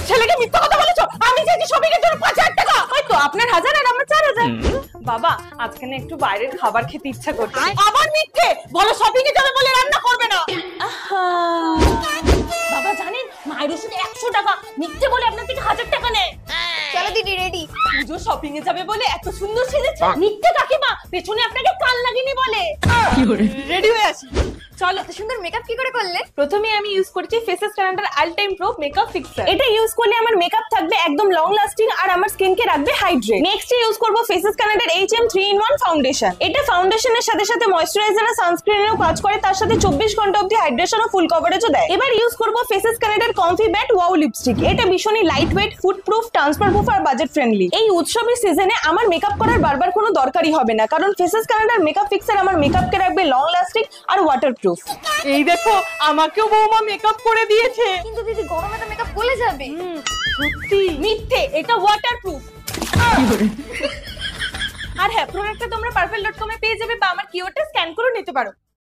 ছেলেকে মিথ্যা কথা বলেছো? আমি চাইছি শপিং এর জন্য 5000 টাকা। ওই তো আপনার 1000 আর আমার 4000। বাবা আজকে না একটু বাইরের খাবার খেতে ইচ্ছা করছে। আবার মিথ্যে বলো, শপিং এ যাবে বলে রান্না করবে না। বাবা জানেন মায়ের ওষুধে 100 টাকা, মিথ্যে বলে আপনার থেকে 1000 টাকা নেয়। চলো দিদি রেডি। পুজো শপিং এ যাবে বলে এত সুন্দর সেজেছে। মিথ্যে কাকিমা, পেছনে আপনাকে কাল লাগিনি বলে। রেডি হয়ে আসি। চলো। এত সুন্দর মেকআপ কি করে করলে? প্রথমে আমি ইউজ করেছি ফেসেস কানাডার all time pro makeup fixer. এটা ইউজ করলে আমার মেকআপ থাকবে একদম লং লাস্টিং আর আমার স্কিনকে রাখবে হাইড্রেট। নেক্সট ইউজ করব ফেসেস কানাডার HM 3-in-1 ফাউন্ডেশন। এটা ফাউন্ডেশনের সাথে সাথে ময়েশ্চারাইজার আর সানস্ক্রিনেরও কাজ করে, তার সাথে 24 ঘন্টা অবধি হাইড্রেশন ও ফুল কভারেজও দেয়। এবার ইউজ করব ফেসেস কানাডার কমফি ব্যাট ওয়াও লিপস্টিক। এটা ভীষণই light weight, food proof, transfer proof আর বাজেট ফ্রেন্ডলি। এই উৎসবের সিজনে আমার মেকআপ করার বারবার কোনো দরকারই হবে না, কারণ ফেসেস কানাডার মেকআপ ফিক্সার আমার মেকআপকে রাখবে লং লাস্টিং আর ওয়াটারপ্রুফ। এই দেখো আমাকেও বৌমা মেকআপ করে দিয়েছে। কিন্তু দিদি গরমে তো মেকআপ গলে যাবে। সত্যি? মিথ্যে, এটা ওয়াটারপ্রুফ। আর হ্যাঁ, প্রোডাক্টটা তোমরা perfect.com এ পেয়ে যাবে বা আমার কিউআরটা স্ক্যান করে নিতে পারো।